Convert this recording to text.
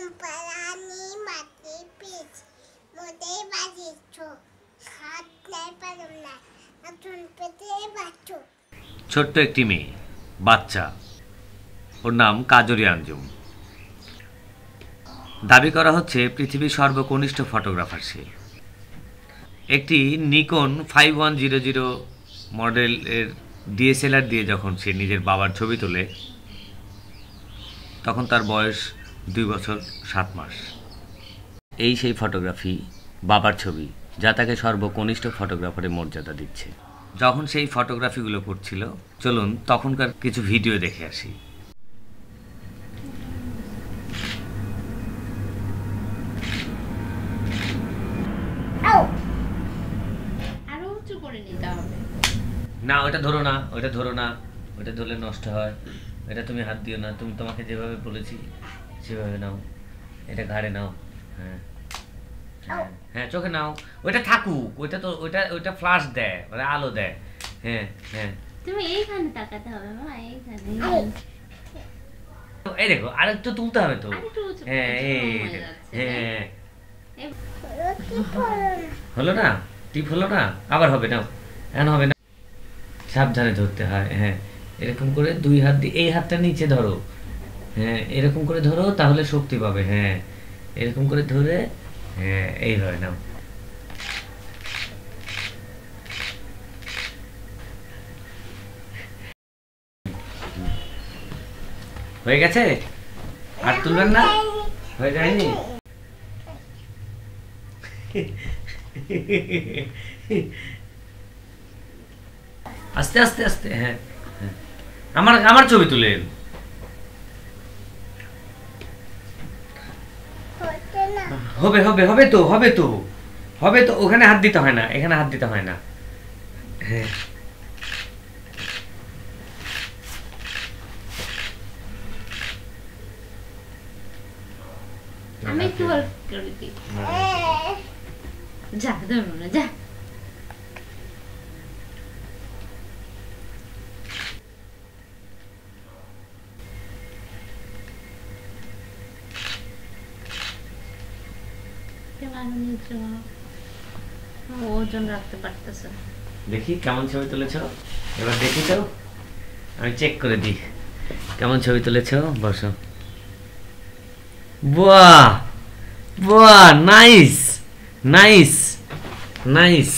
Kumpulani mati pis, mudai bajicho, khat nai parumna, atun pete bacho. ছোট্ট একটি মেয়ে বাচ্চা, ওর নাম কাজরি আঞ্জুম। দাবি করা হচ্ছে পৃথিবীর সর্বকনিষ্ঠ ফটোগ্রাফার সে। একটি নিকন 5100 মডেলের ডিএসএলআর দিয়ে যখন সে নিজের বাবার ছবি তোলে তখন তার বয়স 2 বছর 7 মাস। এই সেই ফটোগ্রাফি, বাবার ছবি, যা তাকে সর্বকনিষ্ঠ ফটোগ্রাফারের মর্যাদা দিচ্ছে। যখন সেই ফটোগ্রাফিগুলো করছিল, চলুন তখনকার কিছু ভিডিও দেখে আসি। না, ওটা ধরো না, ওটা ধরো না, ওটা ধরলে নষ্ট হয়। এটা তুমি হাত দিও না, তুমি তোমাকে যেভাবে বলেছি সেভাবে নাও। এটা ঘাড়ে নাও। হ্যাঁ হ্যাঁ হ্যাঁ, চোখে নাও। ওইটা থাকুক, ওইটা তো ওইটা ফ্ল্যাশ দেয়, মানে আলো দেয়। হ্যাঁ হ্যাঁ, তুমি এইখানে তাকাতে হবে মা, এইখানে। এই দেখো, আর একটু তুলতে হবে তো। হ্যাঁ হ্যাঁ, হলো না? টিপ হলো না? আবার হবে না, এখন হবে না। সাবধানে ধরতে হয়। হ্যাঁ, এরকম করে 2 হাত দিয়ে এই হাতটা নিচে ধরো। হ্যাঁ, এরকম করে ধরো, তাহলে শক্তি পাবে। হ্যাঁ, এরকম করে ধরে, হ্যাঁ, এইভাবে নাও। হয়ে গেছে? আর তুলবেন না? হয়ে যায়নি? আস্তে আস্তে আস্তে। হ্যাঁ, আমার ছবি তুলেন। হবে হবে হবে তো, হবে তো, হবে তো। ওখানে হাত দিতে হয় না, এখানে হাত দিতে হয় না। হ্যাঁ, আমি একটু হেল্প করে দিই। যা ধরো না, যা। ওজন রাখতে পারতেছে। দেখি কেমন ছবি তুলেছ, এবার দেখি তো, আমি চেক করে দিই কেমন ছবি তুলেছ। বসো। বাহ বাহ, নাইস নাইস নাইস।